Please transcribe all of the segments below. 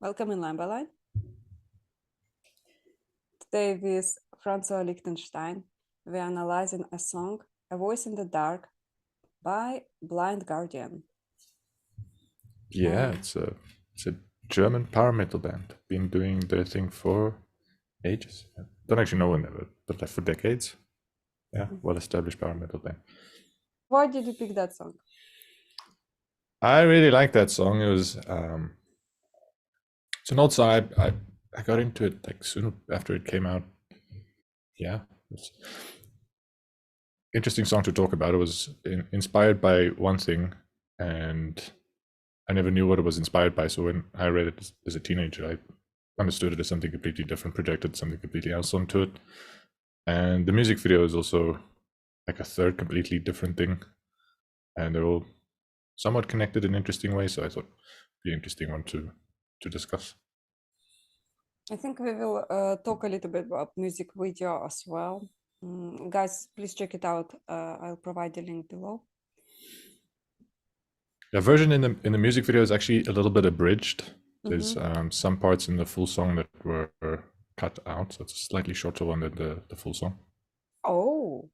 Welcome in Lamberline. Today with Francois Lichtenstein, we are analyzing a song, A Voice in the Dark, by Blind Guardian. Yeah, it's a German power metal band. Been doing their thing for ages. I don't actually know when ever, but like for decades. Yeah, well-established power metal band. Why did you pick that song? I really like that song. It was it's an old song. I got into it like soon after it came out. Yeah, it's interesting song to talk about. It was inspired by one thing, and I never knew what it was inspired by. So when I read it as a teenager, I understood it as something completely different, projected something completely else onto it. And the music video is also like a third completely different thing. And they're all somewhat connected in interesting ways. So I thought it'd be an interesting one to discuss. I think we will talk a little bit about music video as well. Guys, please check it out. I'll provide the link below. The version in the music video is actually a little bit abridged. There's some parts in the full song that were cut out, so it's a slightly shorter one than the full song. Oh,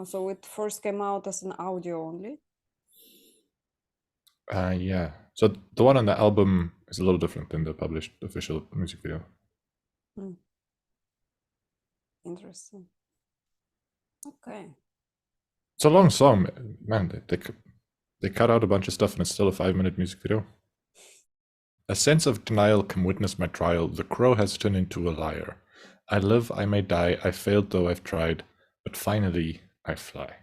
so it first came out as an audio only? Yeah. So the one on the album is a little different than the published official music video. Interesting. Okay. It's a long song, man. They cut out a bunch of stuff, and it's still a 5-minute music video. A sense of denial can witness my trial. The crow has turned into a liar. I live, I may die. I failed, though I've tried. But finally, I fly.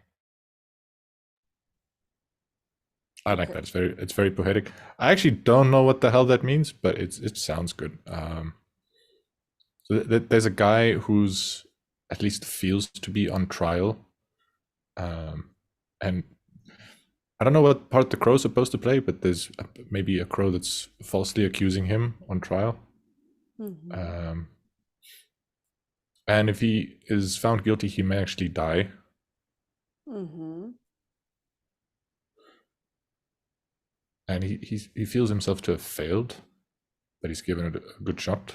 I like that. It's very poetic. I actually don't know what the hell that means, but it sounds good. So there's a guy who's at least feels to be on trial, and I don't know what part the crow's supposed to play, but there's maybe a crow that's falsely accusing him on trial. And if he is found guilty, he may actually die. And he feels himself to have failed, but he's given it a good shot.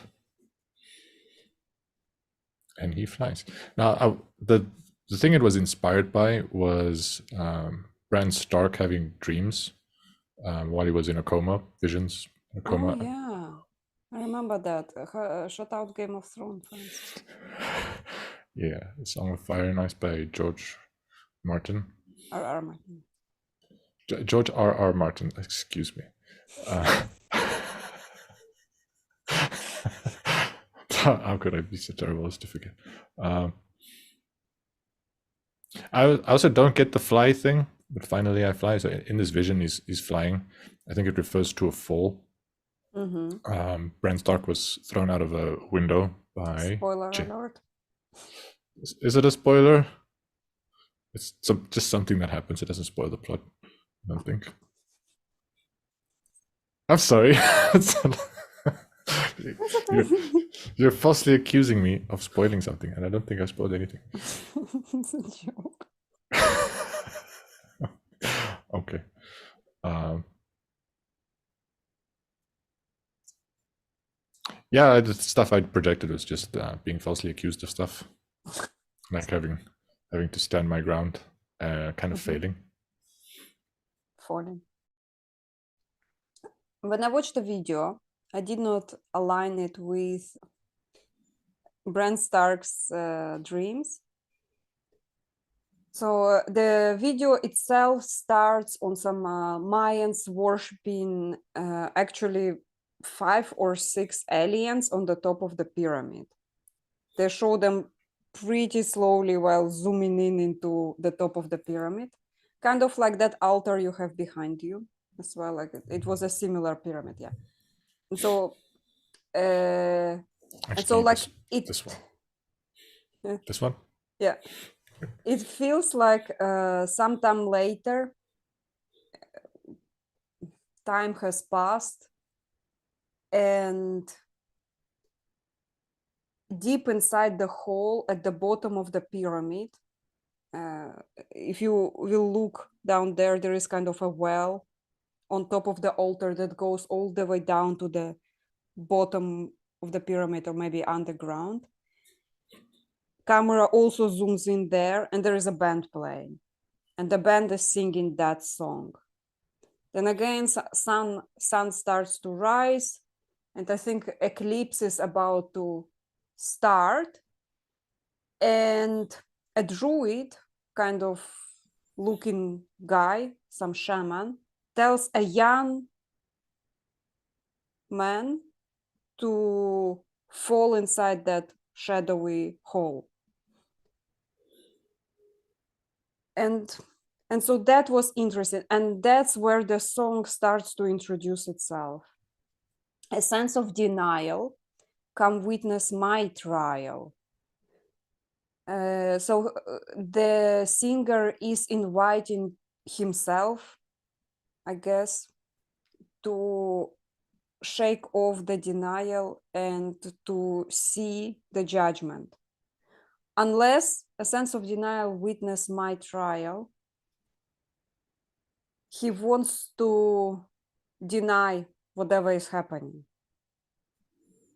And he flies. Now, the thing it was inspired by was Bran Stark having dreams while he was in a coma, visions in a coma. Oh, yeah. I remember that. Shut out Game of Thrones, for instance. Yeah, the Song of Fire and Ice by George Martin. R.R. Martin. George R.R. Martin, excuse me. How could I be so terrible as to forget? I also don't get the fly thing, but finally I fly. So in this vision, he's flying. I think it refers to a fall. Bran Stark was thrown out of a window by... Spoiler alert. Is it a spoiler? It's just something that happens. It doesn't spoil the plot, I don't think. I'm sorry. You're falsely accusing me of spoiling something, and I don't think I spoiled anything. It's a joke. Okay. Yeah, the stuff I projected was just being falsely accused of stuff, like having to stand my ground, kind of failing. Falling. When I watched the video, I did not align it with Bran Stark's dreams. So the video itself starts on some Mayans worshipping actually 5 or 6 aliens on the top of the pyramid. They show them pretty slowly while zooming in into the top of the pyramid, kind of like that altar you have behind you as well. Like it was a similar pyramid, yeah. And so, Actually, and so like this one. This one. Yeah, it feels like sometime later, time has passed, and deep inside the hole at the bottom of the pyramid, if you will look down there, there is kind of a well on top of the altar that goes all the way down to the bottom of the pyramid, or maybe underground. Camera also zooms in there, and there is a band playing, and the band is singing that song. Then again, sun starts to rise, and I think eclipse is about to start, and a druid, kind of looking guy, some shaman, tells a young man to fall inside that shadowy hole. And so that was interesting, and that's where the song starts to introduce itself. A sense of denial, come witness my trial. So the singer is inviting himself, I guess, to shake off the denial and to see the judgment. Unless a sense of denial witness my trial, he wants to deny whatever is happening.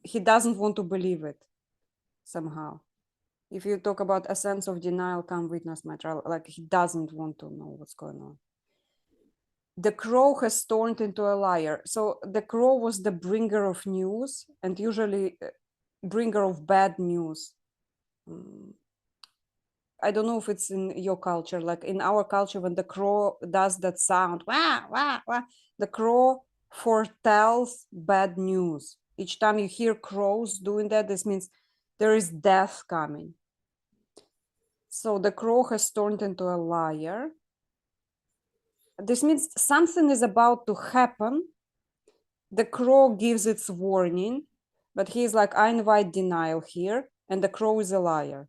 He doesn't want to believe it somehow. If you talk about a sense of denial, come witness my trial, like he doesn't want to know what's going on. The crow has turned into a liar. So the crow was the bringer of news, and usually bringer of bad news. I don't know if it's in your culture, like in our culture, when the crow does that sound, wah, wah, wah, the crow foretells bad news. Each time you hear crows doing that, this means there is death coming. So the crow has turned into a liar. This means something is about to happen. The crow gives its warning, but he's like, I invite denial here, and the crow is a liar.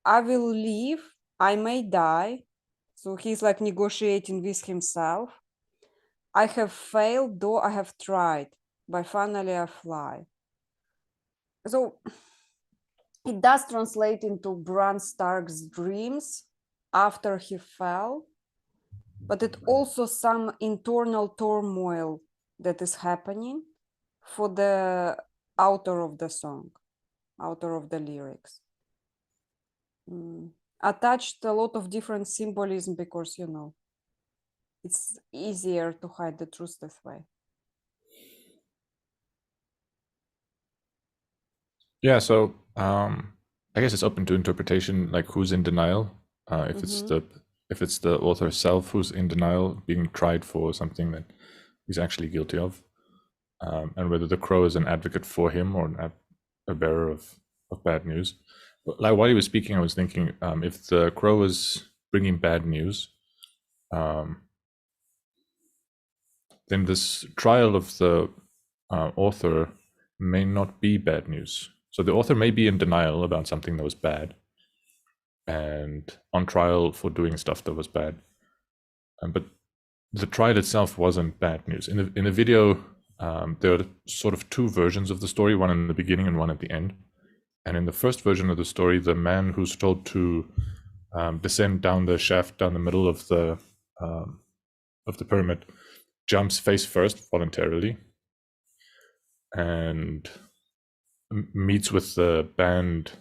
I will leave, I may die. So he's like negotiating with himself. I have failed, though I have tried, but finally I fly. So it does translate into Bran Stark's dreams after he fell, but it also some internal turmoil that is happening for the author of the song, author of the lyrics. Attached a lot of different symbolism because, you know, it's easier to hide the truth this way. Yeah, so I guess it's open to interpretation, like who's in denial. If it's the author herself who's in denial, being tried for something that he's actually guilty of, and whether the crow is an advocate for him or a bearer of bad news. But like while he was speaking, I was thinking, if the crow is bringing bad news, then this trial of the author may not be bad news. So the author may be in denial about something that was bad and on trial for doing stuff that was bad. But the trial itself wasn't bad news. In the video, there are sort of two versions of the story, one in the beginning and one at the end. And in the first version of the story, the man who's told to descend down the shaft down the middle of the pyramid jumps face first voluntarily and meets with the band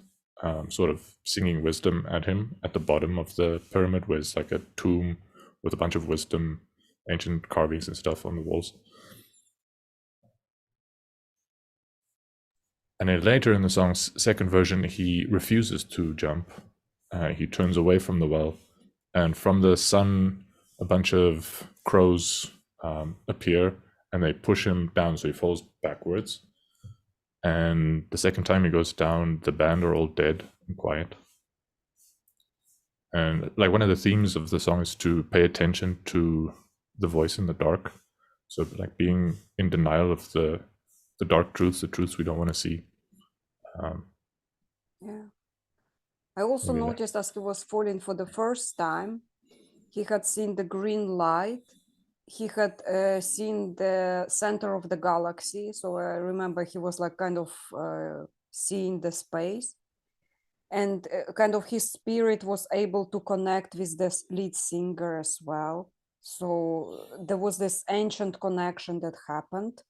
sort of singing wisdom at him at the bottom of the pyramid, where it's like a tomb with a bunch of wisdom, ancient carvings and stuff on the walls. And then later in the song's second version, he refuses to jump. He turns away from the well, and from the sun, a bunch of crows appear, and they push him down, so he falls backwards. And the second time he goes down, the band are all dead and quiet. And like one of the themes of the song is to pay attention to the voice in the dark. So like being in denial of the dark truths, the truths we don't want to see. Yeah. I also noticed as he was falling for the first time, he had seen the green light. He had seen the center of the galaxy. So I remember he was like kind of seeing the space. And kind of his spirit was able to connect with the lead singer as well. So there was this ancient connection that happened.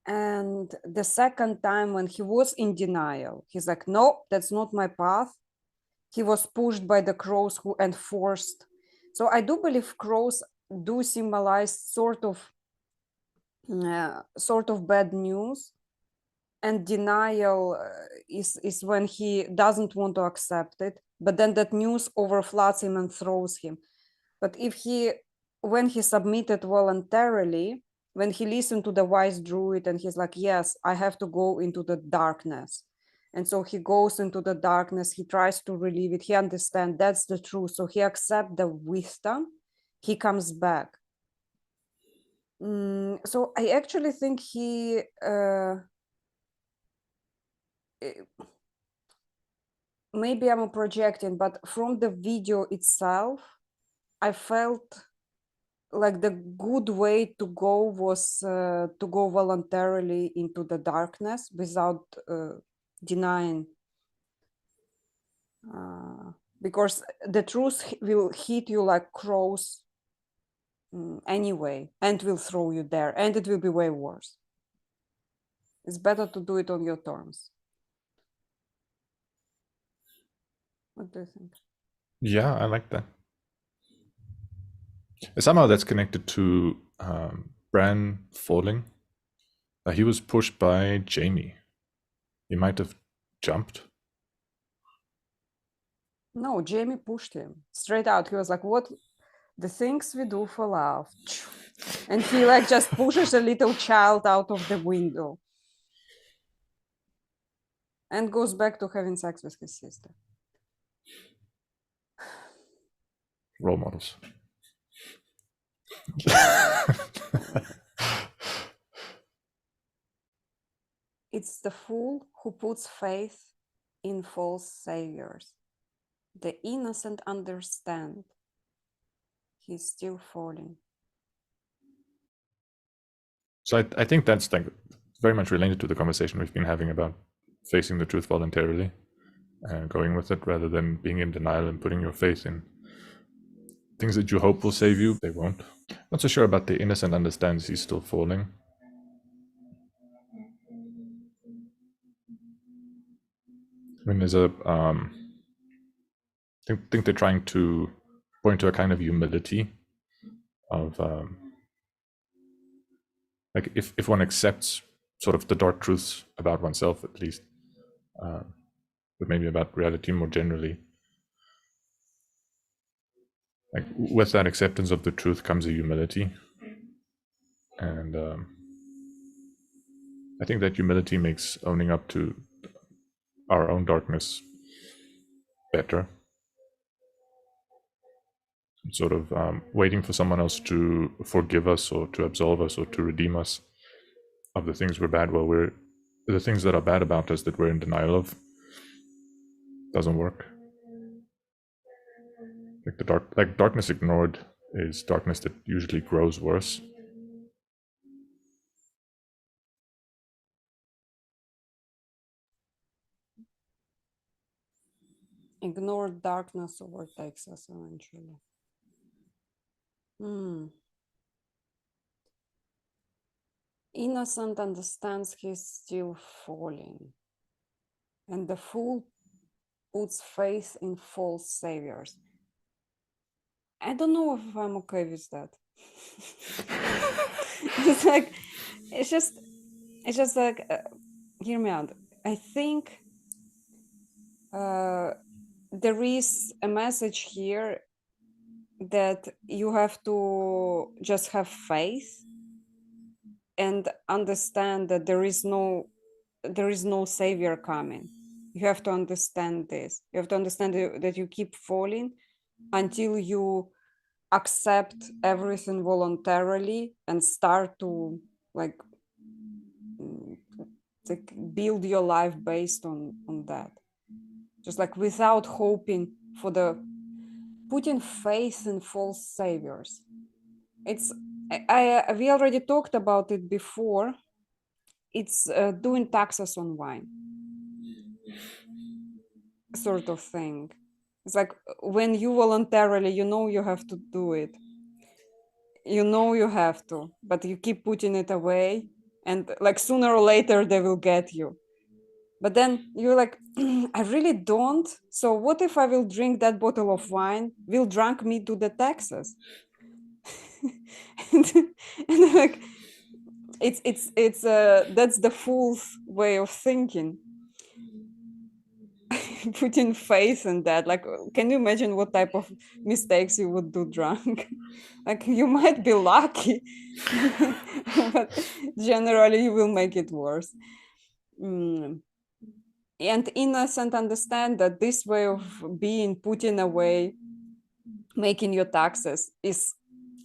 And the second time when he was in denial, he's like, no, that's not my path. He was pushed by the crows who enforced. So I do believe crows do symbolize sort of bad news, and denial is when he doesn't want to accept it, but then that news overfloods him and throws him. But when he submitted voluntarily, when he listened to the wise druid and he's like, yes, I have to go into the darkness. And so he goes into the darkness, he tries to relieve it, he understands that's the truth. So he accepts the wisdom, he comes back. So I actually think he, maybe I'm projecting, but from the video itself, I felt like the good way to go was to go voluntarily into the darkness without denying, because the truth will hit you like crows anyway, and will throw you there, and it will be way worse. It's better to do it on your terms. What do you think? Yeah, I like that. Somehow that's connected to Bran falling. He was pushed by Jamie. He might have jumped. No, Jamie pushed him straight out. He was like, what the things we do for love. And he like just pushes a little child out of the window and goes back to having sex with his sister. Role models. It's the fool who puts faith in false saviors. The innocent understand. He's still falling. So I think that's like very much related to the conversation we've been having about facing the truth voluntarily and going with it rather than being in denial and putting your faith in things that you hope will save you. They won't. Not so sure about the innocent understands he's still falling. I mean, there's a I think they're trying to point to a kind of humility of like if one accepts sort of the dark truths about oneself, at least, but maybe about reality more generally. Like with that acceptance of the truth comes a humility, and I think that humility makes owning up to our own darkness better. Sort of waiting for someone else to forgive us or to absolve us or to redeem us of the things we're bad. Well, the things that are bad about us that we're in denial of doesn't work. Like darkness ignored is darkness that usually grows worse. Ignored darkness overtakes us eventually. Innocent understands he's still falling. And the fool puts faith in false saviors. I don't know if I'm okay with that. It's like, it's just like, hear me out. I think there is a message here that you have to just have faith and understand that there is no savior coming. You have to understand this. You have to understand that you keep falling until you accept everything voluntarily and start to like build your life based on that. Just like without hoping for putting faith in false saviors. It's we already talked about it before. It's doing taxes on wine, sort of thing. It's like when you voluntarily, you know you have to do it, you know you have to, but you keep putting it away, and like sooner or later they will get you. But then you're like, I really don't. So what if I will drink that bottle of wine? Will drunk me do the taxes? and like, it's that's the fool's way of thinking. Putting faith in that. Like, can you imagine what type of mistakes you would do drunk? Like, you might be lucky, but generally you will make it worse. And innocent understand that this way of being, putting away, making your taxes, is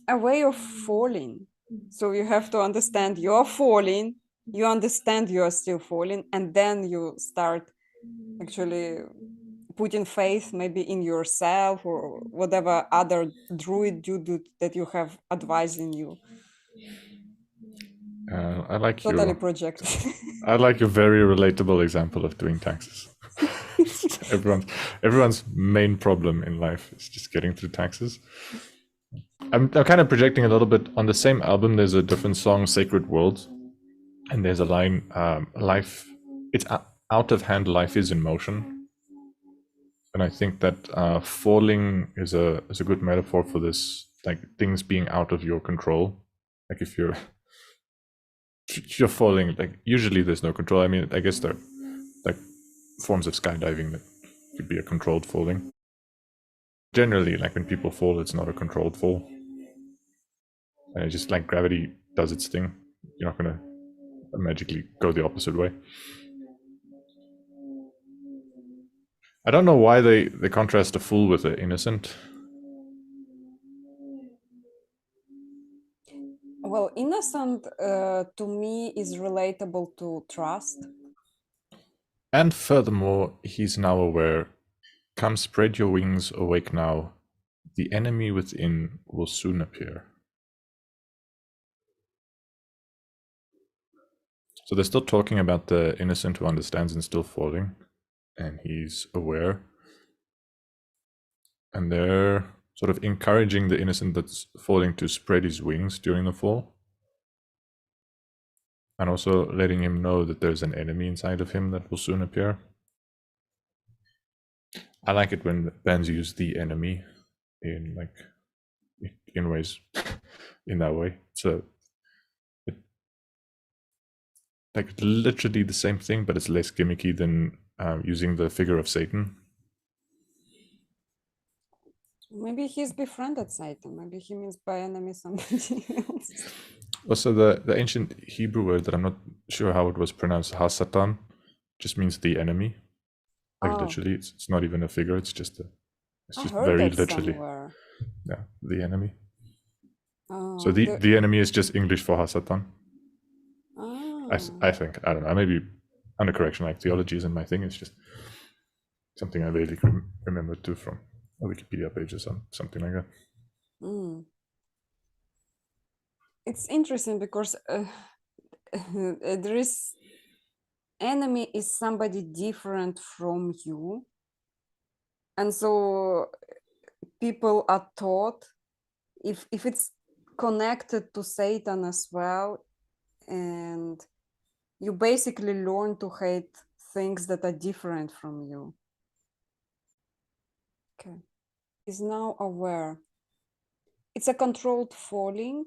a way of falling. So you have to understand you're falling, you understand you are still falling, and then you start actually putting faith maybe in yourself or whatever other druid you do that you have advising you. I like Totally your project. I like your very relatable example of doing taxes. everyone's main problem in life is just getting through taxes. I'm kind of projecting a little bit. On the same album, there's a different song, Sacred World, and there's a line, life, it's out of hand, life is in motion. And I think that falling is a good metaphor for this, like things being out of your control. Like if you're falling, like usually there's no control. I mean, I guess there are like forms of skydiving that could be a controlled falling. Generally, like when people fall, it's not a controlled fall. And it's just like gravity does its thing. You're not gonna magically go the opposite way. I don't know why they contrast a fool with an innocent. Well, innocent to me is relatable to trust. And furthermore, he's now aware. Come spread your wings, awake now. The enemy within will soon appear. So they're still talking about the innocent who understands and still falling, and he's aware. And they're sort of encouraging the innocent that's falling to spread his wings during the fall. And also letting him know that there's an enemy inside of him that will soon appear. I like it when bands use the enemy in ways in that way. So like literally the same thing, but it's less gimmicky than using the figure of Satan. Maybe he's befriended Satan. Maybe he means by enemy somebody else. Also, the ancient Hebrew word that I'm not sure how it was pronounced, Hasatan, just means the enemy. Like literally, it's not even a figure. It's just very literally. Somewhere. Yeah, the enemy. Oh, So the enemy is just English for Hasatan. I think, I don't know, maybe under correction, like theology isn't my thing. It's just something I vaguely remember too from a Wikipedia page or something like that. It's interesting because there is enemy is somebody different from you, and so people are taught if it's connected to Satan as well, and you basically learn to hate things that are different from you. Okay, is now aware. It's a controlled falling.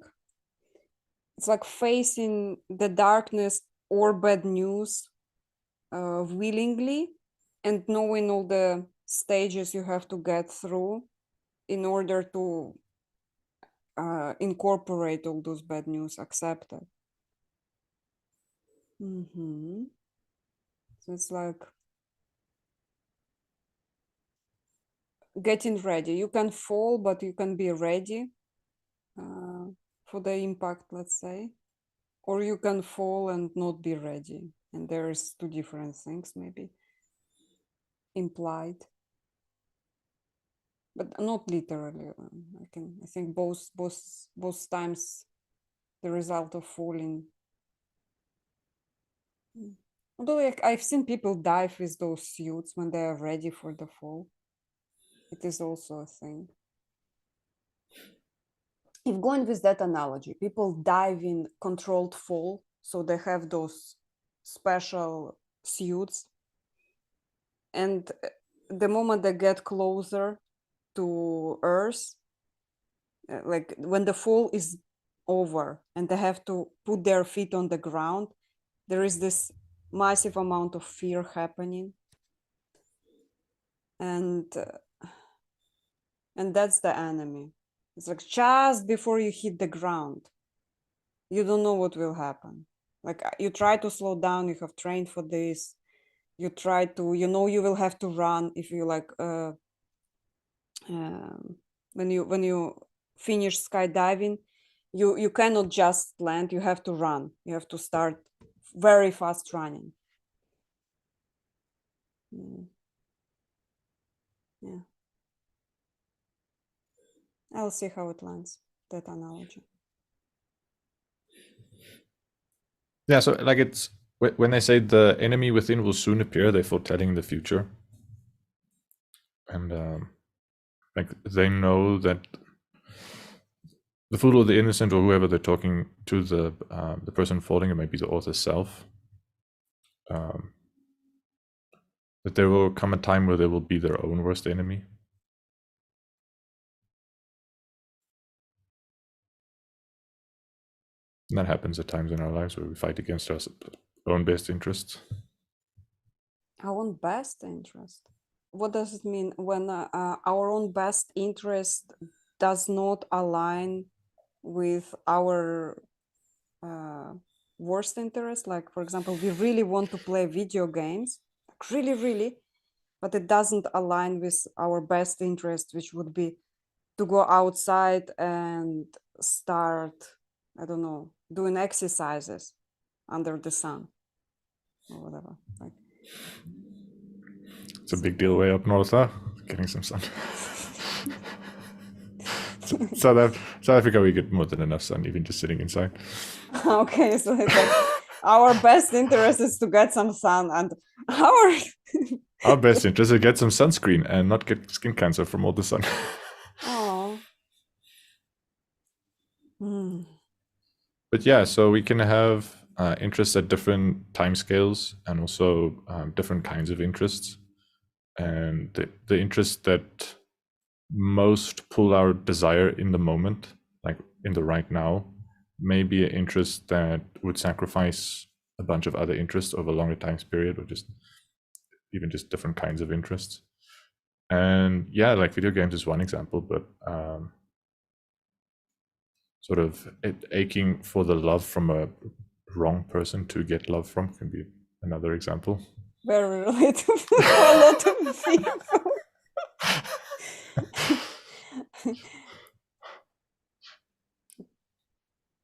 It's like facing the darkness or bad news willingly, and knowing all the stages you have to get through in order to incorporate all those bad news, accept it. So it's like getting ready. You can fall, but you can be ready for the impact, let's say. Or you can fall and not be ready. And there's two different things maybe implied. But not literally. I think both times the result of falling. Although I've seen people dive with those suits when they are ready for the fall. It is also a thing. if going with that analogy, people dive in controlled fall, so they have those special suits, and the moment they get closer to Earth, like when the fall is over and they have to put their feet on the ground, there is this massive amount of fear happening, and that's the enemy. It's like just before you hit the ground, you don't know what will happen. Like you try to slow down, you have trained for this, you try to, you know, you will have to run if you like when you finish skydiving, you cannot just land, you have to run, you have to start very fast running. Yeah, I'll see how it lands, that analogy. Yeah, so like it's when they say the enemy within will soon appear, they're foretelling the future, and like they know that the fool or the innocent or whoever they're talking to, the person falling, it might be the author self, that there will come a time where they will be their own worst enemy. And that happens at times in our lives where we fight against our own best interests. Our own best interest? What does it mean when our own best interest does not align with our worst interest? Like, for example, we really want to play video games, like really, but it doesn't align with our best interest, which would be to go outside and start, I don't know, doing exercises under the sun or whatever. Like, it's a big deal way up north, huh? Getting some sun. South Africa, we get more than enough sun, even just sitting inside. Okay, so it's like our best interest is to get some sun, and our best interest is to get some sunscreen and not get skin cancer from all the sun. Oh. But yeah, so we can have interests at different timescales and also different kinds of interests. And the interests that most pull our desire in the moment, like in the right now, may be an interest that would sacrifice a bunch of other interests over a longer time period, or just even just different kinds of interests. And yeah, like video games is one example, but sort of aching for the love from a wrong person to get love from can be another example. Very relatable for a lot of people.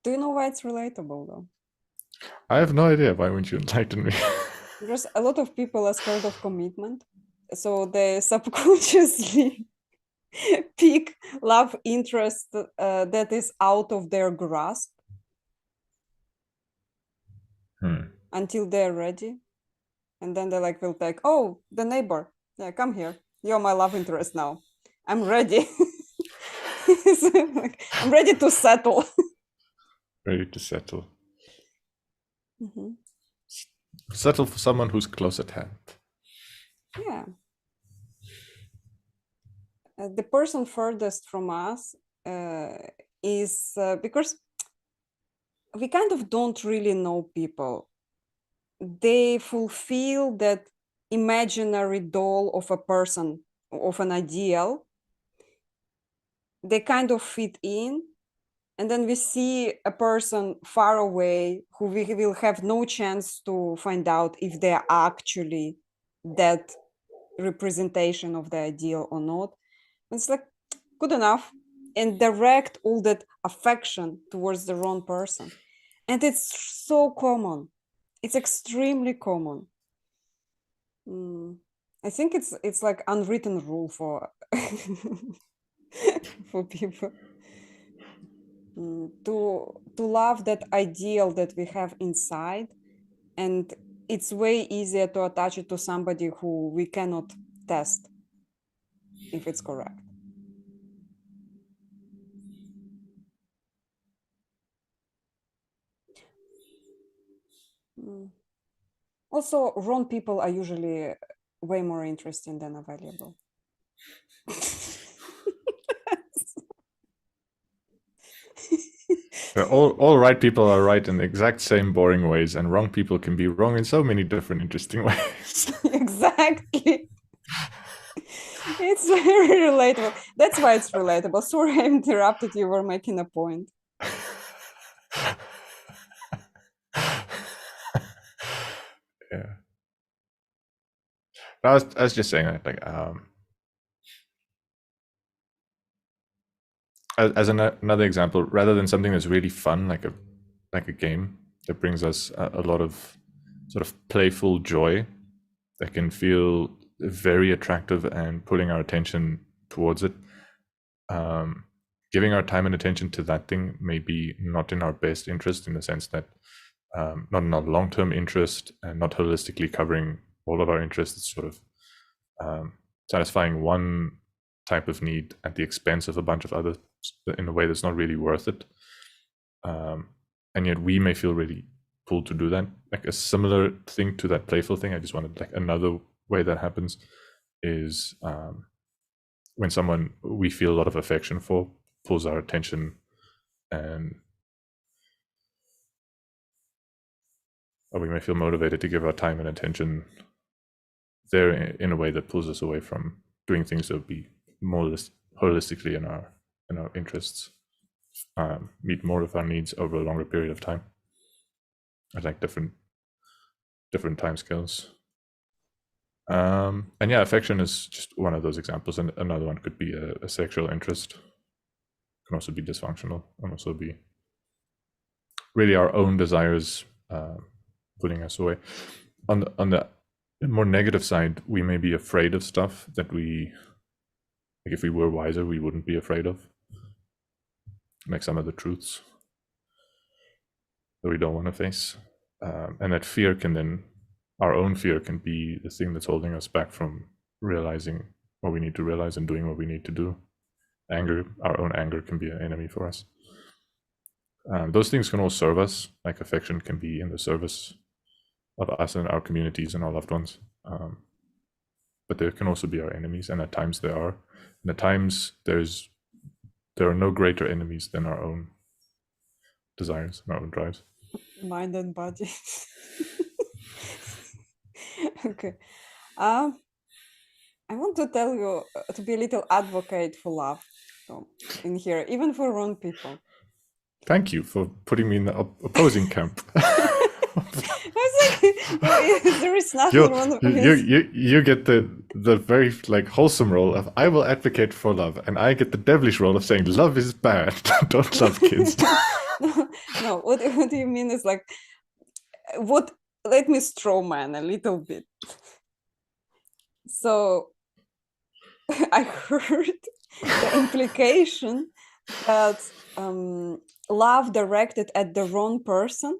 Do you know why it's relatable though? I have no idea. Why wouldn't you enlighten me? Because a lot of people are scared of commitment, so they subconsciously pick love interest that is out of their grasp until they're ready, and then they like will take, oh, the neighbor, yeah, come here, you're my love interest now, I'm ready. So, like, I'm ready to settle. Ready to settle. Settle for someone who's close at hand. Yeah. The person furthest from us is because we kind of don't really know people. They fulfill that imaginary doll of a person, of an ideal. They kind of fit in. And then we see a person far away who we will have no chance to find out if they are actually that representation of the ideal or not. It's like good enough, and direct all that affection towards the wrong person. And it's so common. It's extremely common. I think it's like unwritten rule for for people to love that ideal that we have inside, and it's way easier to attach it to somebody who we cannot test if it's correct. Also, wrong people are usually way more interesting than available. All right people are right in the exact same boring ways, and wrong people can be wrong in so many different interesting ways. Exactly. It's very relatable. That's why it's relatable. Sorry, I interrupted you. Were making a point. Yeah. I was just saying that, like, as another example, rather than something that's really fun, like a game that brings us a lot of sort of playful joy, that can feel very attractive and pulling our attention towards it. Giving our time and attention to that thing may be not in our best interest, in the sense that not in our long-term interest, and not holistically covering all of our interests, sort of satisfying one type of need at the expense of a bunch of others in a way that's not really worth it. And yet we may feel really pulled to do that. Like a similar thing to that playful thing, I just wanted, like, another way that happens is when someone we feel a lot of affection for pulls our attention, and we may feel motivated to give our time and attention there in a way that pulls us away from doing things that would be more holistically in our interests, meet more of our needs over a longer period of time at like different time scales. And yeah, affection is just one of those examples, and another one could be a sexual interest. It can also be dysfunctional, and also be really our own desires pulling us away. On the more negative side, we may be afraid of stuff that we, like, if we were wiser, we wouldn't be afraid of, like some of the truths that we don't want to face. And that fear can then, our own fear can be the thing that's holding us back from realizing what we need to realize and doing what we need to do. Anger, our own anger, can be an enemy for us. Those things can all serve us, like affection can be in the service of us and our communities and our loved ones. But there can also be our enemies, and at times there are. And at times there are no greater enemies than our own desires and our own drives. Mind and body. Okay. I want to tell you to be a little advocate for love in here, even for wrong people. Thank you for putting me in the opposing camp. I was like, there is nothing wrong with you get the very, like, wholesome role of I will advocate for love, and I get the devilish role of saying love is bad. Don't love kids. No, what do you mean is like, let me strawman a little bit. So I heard the implication that love directed at the wrong person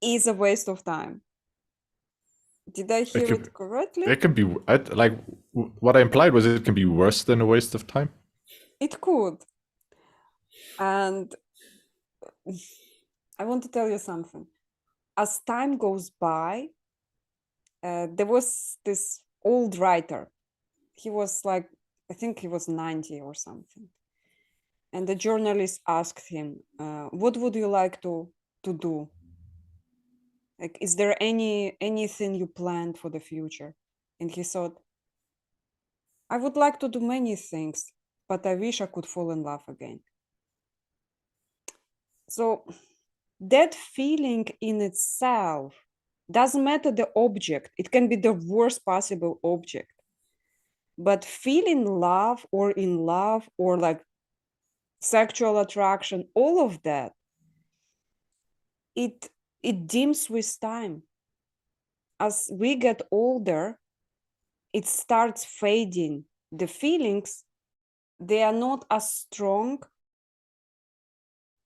is a waste of time. Did I hear it correctly? It can be, like, what I implied was it can be worse than a waste of time. It could. And I want to tell you something. As time goes by, there was this old writer. He was like, I think he was 90 or something. And the journalist asked him, what would you like to do? Like, is there anything you planned for the future? And he thought, I would like to do many things, but I wish I could fall in love again. So that feeling in itself doesn't matter the object. It can be the worst possible object. But feeling love or in love or like sexual attraction, all of that, it dims with time. As we get older, it starts fading. The feelings, they are not as strong.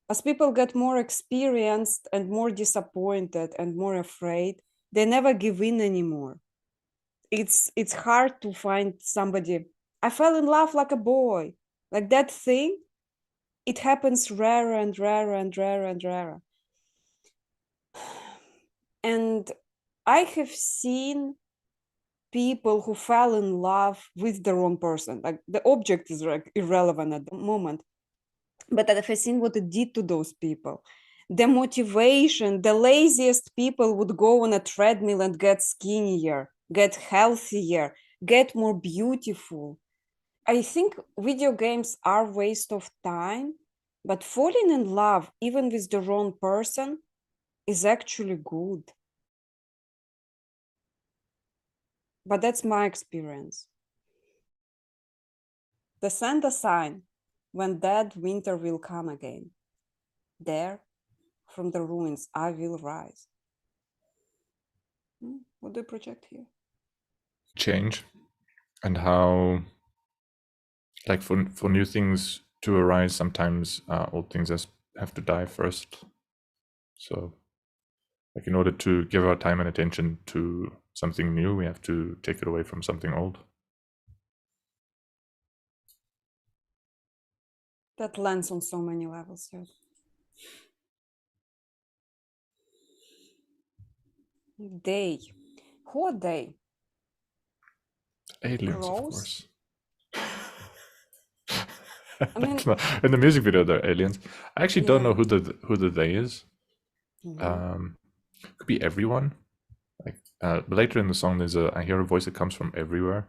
As people get more experienced and more disappointed and more afraid, they never give in anymore. It's hard to find somebody, I fell in love like a boy. Like that thing, it happens rarer and rarer and rarer and rarer. And I have seen people who fell in love with the wrong person. Like the object is like irrelevant at the moment, but I have seen what it did to those people. The motivation, the laziest people would go on a treadmill and get skinnier, get healthier, get more beautiful. I think video games are waste of time, but falling in love, even with the wrong person, is actually good. But that's my experience. The send a sign when dead winter will come again. There, from the ruins, I will rise. What do you project here? Change, and how, like for new things to arise, sometimes old things have to die first. So, like in order to give our time and attention to something new, we have to take it away from something old. That lands on so many levels. Yeah. They. Who are they? Aliens, of Crows? course. I mean, in the music video, they're aliens. I actually don't know yeah. who the they is. Mhm. Could be everyone. Like but later in the song, I hear a voice that comes from everywhere.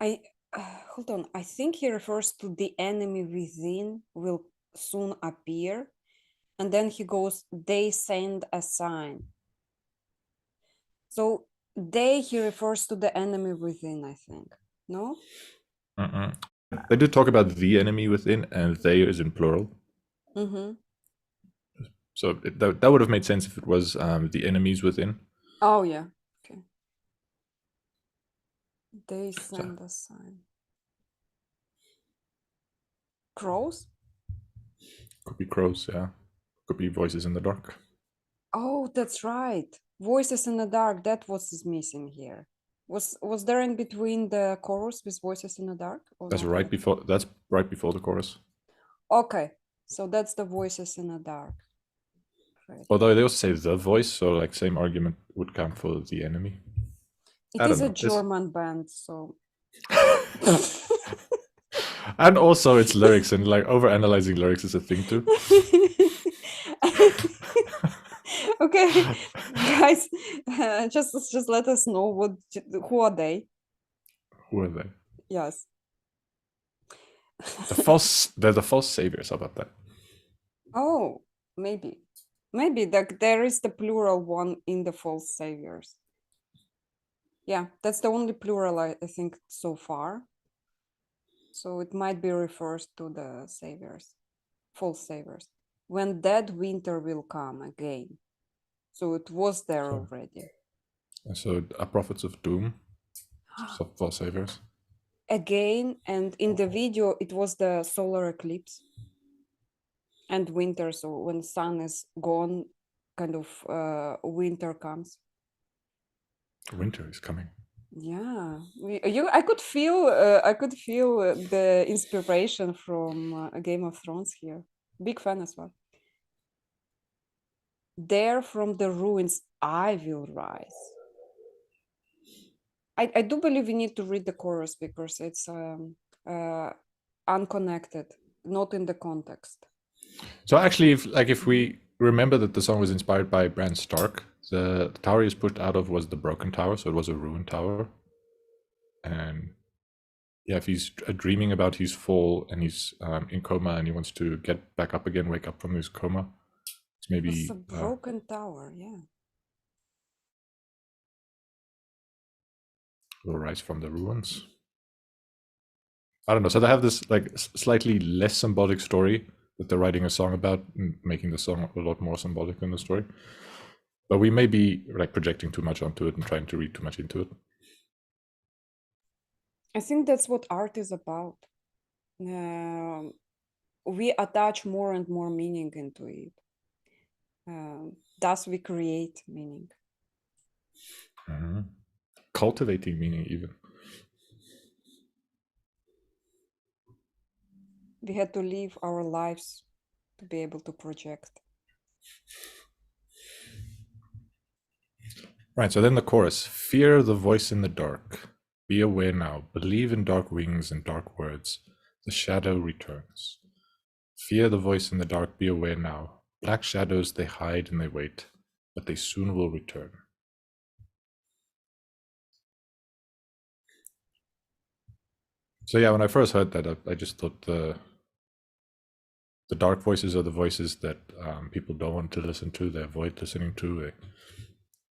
I hold on. I think he refers to the enemy within will soon appear, and then he goes, "They send a sign." So he refers to the enemy within. I think. No. They do talk about the enemy within, and they is in plural. Mm-hmm. So that would have made sense if it was the enemies within. Oh yeah. Okay. They So, send a sign. Crows? could be crows, yeah. Could be voices in the dark. Oh, that's right. Voices in the dark. That was missing here. Was there in between the chorus with voices in the dark or That's not right yet? before. That's right before the chorus. Okay, so that's the voices in the dark. Right. Although they also say the voice, so like same argument would count for the enemy. It I is don't a know. German band, so And also its lyrics, and like over analyzing lyrics is a thing too. okay, guys, just let us know who are they? Who are they? Yes. They're the false saviors. How about that? Oh, maybe there is the plural one in the false saviors. Yeah, that's the only plural I think so far. So it might be refers to the saviors, false saviors. When dead winter will come again. So it was there already. So prophets of doom, so false saviors. Again, and in the video it was the solar eclipse and winter. So when sun is gone, kind of winter comes. Winter is coming. Yeah, I could feel the inspiration from Game of Thrones here. Big fan as well. There from the ruins I will rise. I do believe we need to read the chorus because it's unconnected, not in the context. So actually, if we remember that the song was inspired by Bran Stark, the tower he's put out of was the broken tower, so it was a ruined tower. And yeah, if he's dreaming about his fall and he's in coma and he wants to get back up again, wake up from his coma, it's maybe It's a broken tower, yeah. will rise from the ruins. I don't know. So they have this like slightly less symbolic story that they're writing a song about, making the song a lot more symbolic than the story. But we may be like projecting too much onto it and trying to read too much into it. I think that's what art is about. We attach more and more meaning into it. Thus, we create meaning. Mm-hmm. Cultivating meaning, even. We had to live our lives to be able to project. Right, so then the chorus. Fear the voice in the dark. Be aware now. Believe in dark wings and dark words. The shadow returns. Fear the voice in the dark. Be aware now. Black shadows, they hide and they wait, but they soon will return. So yeah, when I first heard that, I just thought the dark voices are the voices that people don't want to listen to. They avoid listening to. They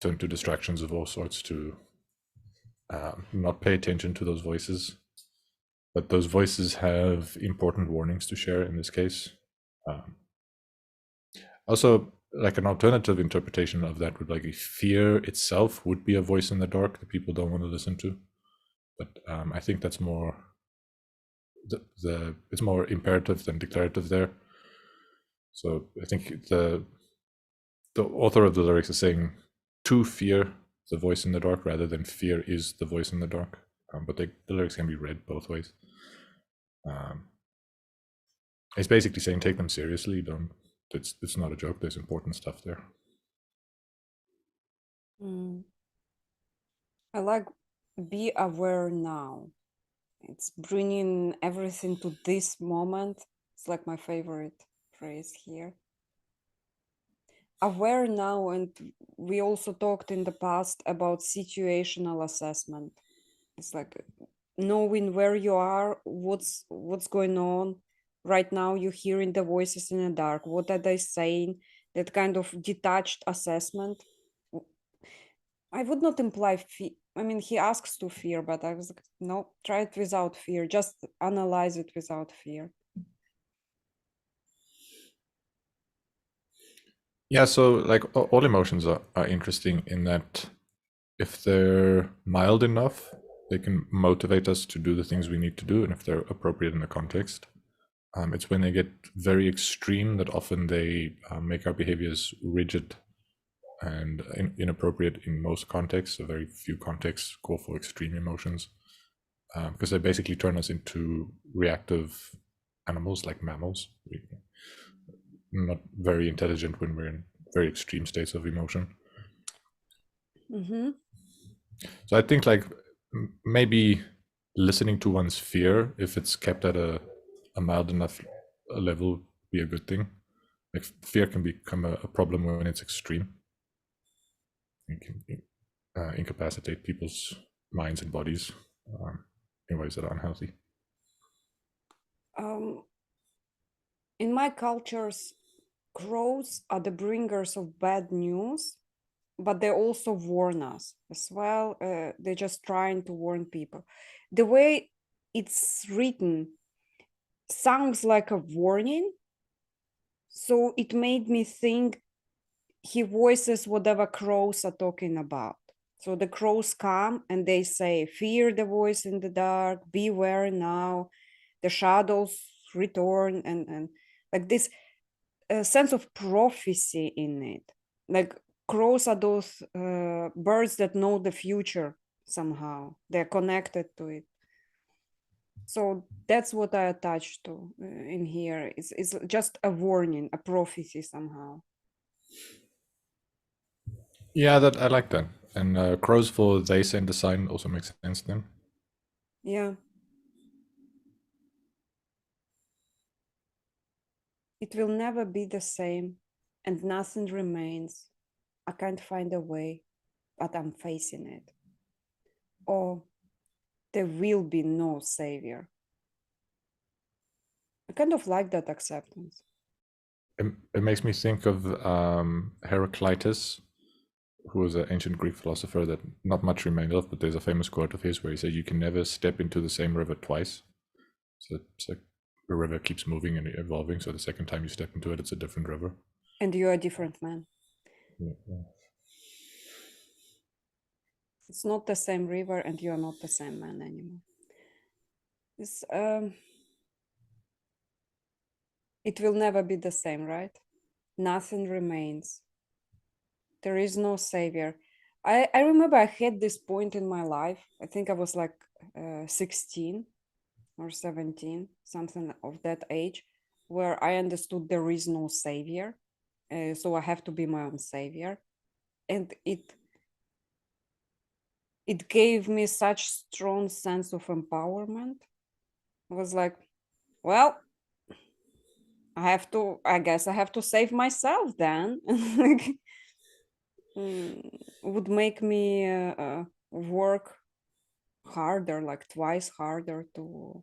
turn to distractions of all sorts to not pay attention to those voices. But those voices have important warnings to share in this case. Also, like an alternative interpretation of that would like fear itself would be a voice in the dark that people don't want to listen to. But I think that's more it's more imperative than declarative there. So I think the author of the lyrics is saying to fear the voice in the dark rather than fear is the voice in the dark. But the lyrics can be read both ways. It's basically saying take them seriously. Don't. It's not a joke. There's important stuff there. I like be aware now. It's bringing everything to this moment. It's like my favorite phrase here. Aware now, and we also talked in the past about situational assessment. It's like knowing where you are, what's going on. Right now you're hearing the voices in the dark. What are they saying? That kind of detached assessment. I would not imply fear. I mean, he asks to fear, but I was like, no, try it without fear. Just analyze it without fear. Yeah, so like all emotions are interesting in that if they're mild enough, they can motivate us to do the things we need to do, and if they're appropriate in the context. It's when they get very extreme that often they make our behaviors rigid and inappropriate in most contexts. So very few contexts call for extreme emotions because they basically turn us into reactive animals like mammals. We're not very intelligent when we're in very extreme states of emotion. Mm-hmm. So I think like maybe listening to one's fear, if it's kept at a mild enough level, be a good thing. Like fear can become a problem when it's extreme. It can incapacitate people's minds and bodies in ways that are unhealthy. In my cultures, crows are the bringers of bad news, but they also warn us as well. They're just trying to warn people. The way it's written sounds like a warning, so it made me think he voices whatever crows are talking about. So the crows come and they say, fear the voice in the dark, beware now, the shadows return, and like this sense of prophecy in it. Like crows are those birds that know the future somehow. They're connected to it. So that's what I attach to in here. It's just a warning, a prophecy somehow. Yeah, that I like that. And crows for they send a sign also makes sense then. Yeah. It will never be the same, and nothing remains. I can't find a way, but I'm facing it. Or there will be no savior. I kind of like that acceptance. It makes me think of Heraclitus, who was an ancient Greek philosopher that not much remained of, but there's a famous quote of his where he said, "You can never step into the same river twice." So it's like the river keeps moving and evolving. So the second time you step into it, it's a different river. And you're a different man. Yeah. It's not the same river, and you're not the same man anymore. It's, it will never be the same, right? Nothing remains. There is no savior. I remember I had this point in my life. I think I was like 16 or 17, something of that age, where I understood there is no savior. So I have to be my own savior. And it gave me such strong sense of empowerment. I was like, well, I guess I have to save myself then. Like, would make me work harder, like twice harder to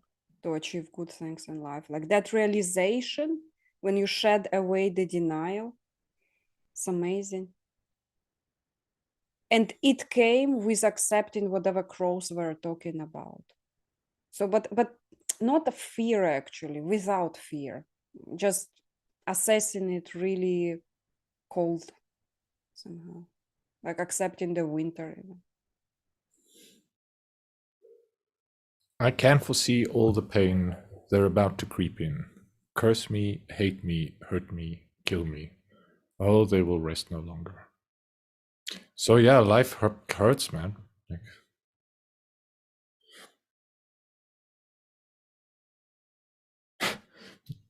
achieve good things in life. Like that realization when you shed away the denial, it's amazing. And it came with accepting whatever crows we're talking about. So, but not a fear, actually, without fear, just assessing it really cold somehow, like accepting the winter. I can foresee all the pain they're about to creep in. Curse me, hate me, hurt me, kill me. Oh, they will rest no longer. So yeah, life hurts, man. Like,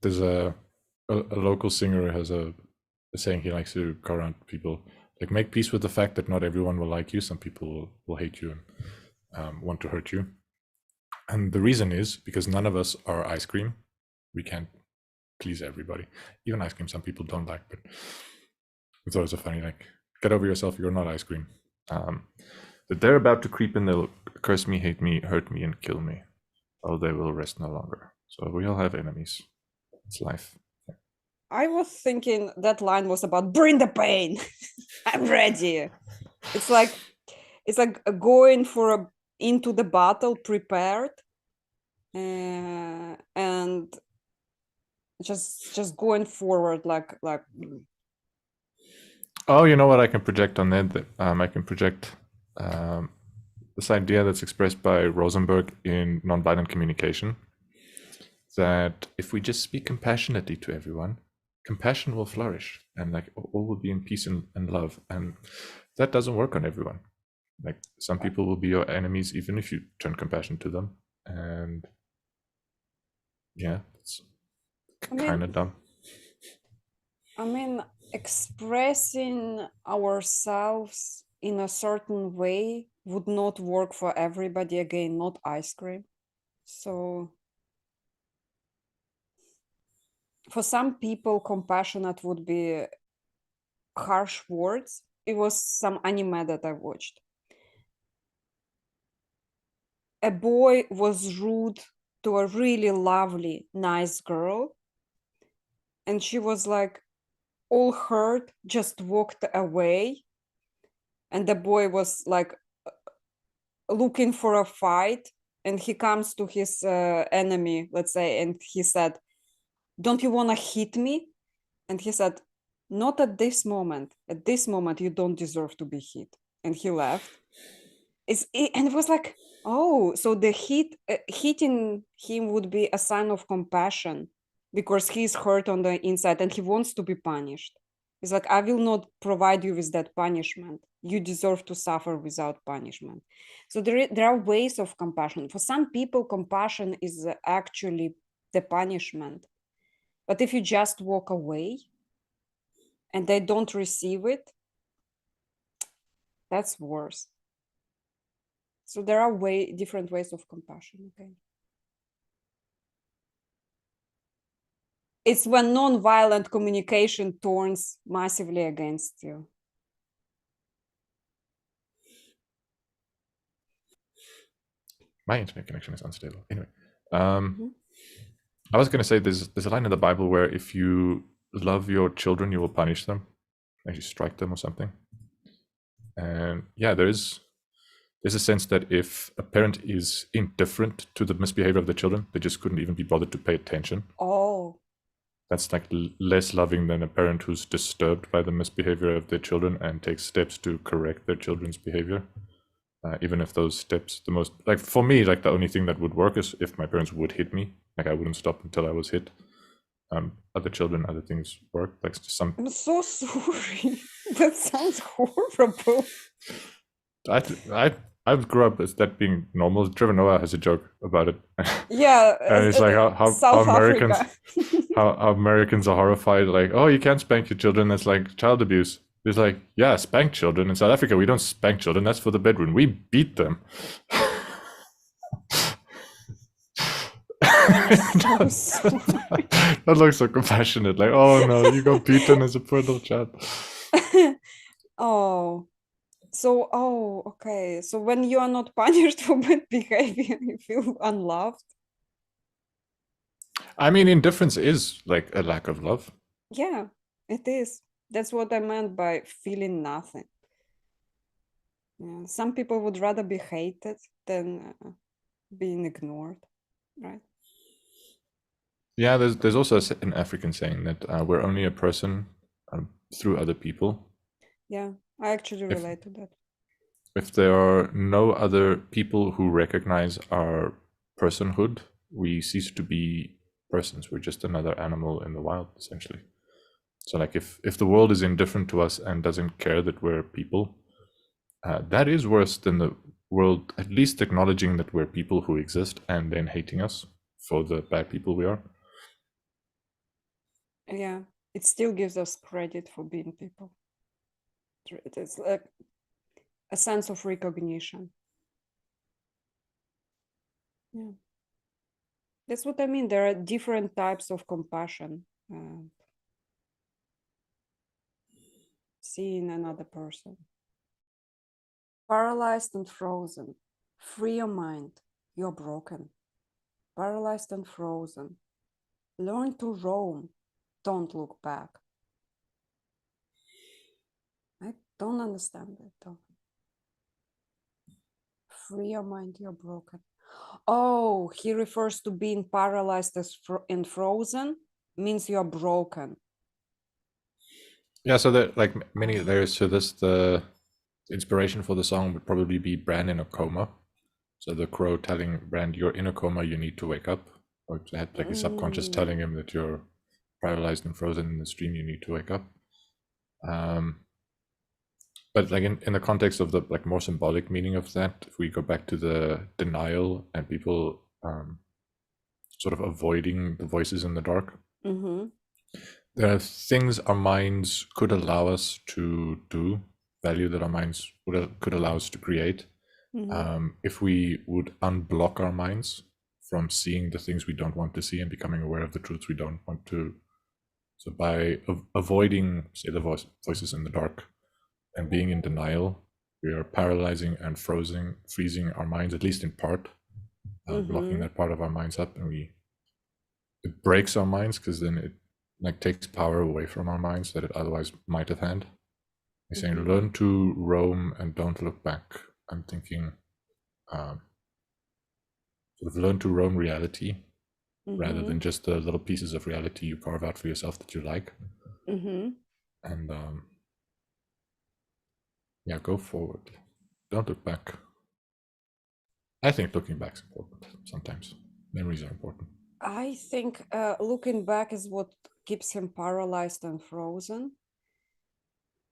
there's a local singer has a saying he likes to go around people, like, make peace with the fact that not everyone will like you. Some people will hate you and want to hurt you. And the reason is because none of us are ice cream. We can't please everybody. Even ice cream, some people don't like, but it's always so funny. Like, get over yourself. You're not ice cream. But they're about to creep in. They'll curse me, hate me, hurt me, and kill me. Oh, they will rest no longer. So we all have enemies. It's life. I was thinking that line was about bring the pain. I'm ready. It's like going into the battle prepared, and just going forward like. Oh, you know what I can project on that? I can project this idea that's expressed by Rosenberg in nonviolent communication, that if we just speak compassionately to everyone, compassion will flourish, and like all will be in peace and love. And that doesn't work on everyone. Like, some people will be your enemies even if you turn compassion to them. And yeah, it's kind of dumb. I mean, expressing ourselves in a certain way would not work for everybody. Again, not ice cream. So for some people, compassionate would be harsh words. It was some anime that I watched. A boy was rude to a really lovely, nice girl. And she was like all hurt, just walked away. And the boy was like looking for a fight. And he comes to his enemy, let's say, and he said, don't you want to hit me? And he said, not at this moment. At this moment, you don't deserve to be hit. And he left. And it was like, oh, so the hitting him would be a sign of compassion because he's hurt on the inside and he wants to be punished. It's like, I will not provide you with that punishment. You deserve to suffer without punishment. So there are ways of compassion. For some people, compassion is actually the punishment. But if you just walk away and they don't receive it, that's worse. So there are different ways of compassion. Okay. It's when non-violent communication turns massively against you. My internet connection is unstable. Anyway, I was going to say there's a line in the Bible where if you love your children, you will punish them, like you strike them or something. And yeah, there's a sense that if a parent is indifferent to the misbehavior of the children, they just couldn't even be bothered to pay attention. Oh. That's like less loving than a parent who's disturbed by the misbehavior of their children and takes steps to correct their children's behavior. Even if those steps, like for me, like the only thing that would work is if my parents would hit me, like I wouldn't stop until I was hit. Other children, other things work. Like I'm so sorry. That sounds horrible. I grew up as that being normal. Trevor Noah has a joke about it. Yeah, and it's like how Americans are horrified. Like, oh, you can't spank your children. That's like child abuse. It's like, yeah, spank children. In South Africa, we don't spank children. That's for the bedroom. We beat them. So sorry. That looks so compassionate. Like, oh no, you got beaten as a poor little child. Oh, so, oh, okay. So when you are not punished for bad behavior, you feel unloved. I mean, indifference is like a lack of love. Yeah, it is. That's what I meant by feeling nothing. Yeah, some people would rather be hated than being ignored, right? Yeah, there's also an African saying that we're only a person through other people. Yeah, I actually If relate to that. if there are no other people who recognize our personhood, we cease to be persons. We're just another animal in the wild, essentially. So, like, if the world is indifferent to us and doesn't care that we're people, that is worse than the world at least acknowledging that we're people who exist and then hating us for the bad people we are. Yeah, it still gives us credit for being people. It's like a sense of recognition. Yeah, that's what I mean. There are different types of compassion. Seeing another person. Paralyzed and frozen. Free your mind. You're broken. Paralyzed and frozen. Learn to roam. Don't look back. I don't understand that though. Free your mind, you're broken. Oh, he refers to being paralyzed as and frozen means you're broken. Yeah, so there like many layers to this. The inspiration for the song would probably be Bran in a coma. So the crow telling Bran, "You're in a coma. You need to wake up," or to have like a subconscious telling him that you're paralyzed and frozen in the stream. You need to wake up. But like in the context of the like more symbolic meaning of that, if we go back to the denial and people sort of avoiding the voices in the dark, there are things our minds could allow us to do, value that our minds could allow us to create, if we would unblock our minds from seeing the things we don't want to see and becoming aware of the truths we don't want to. So by avoiding, say, the voices in the dark and being in denial, we are paralyzing and freezing our minds, at least in part, blocking that part of our minds up, and it breaks our minds because then it like takes power away from our minds that it otherwise might have had. He's saying, learn to roam and don't look back. I'm thinking, sort of learn to roam reality rather than just the little pieces of reality you carve out for yourself that you like. And yeah, go forward. Don't look back. I think looking back is important sometimes. Memories are important. I think looking back is what keeps him paralyzed and frozen.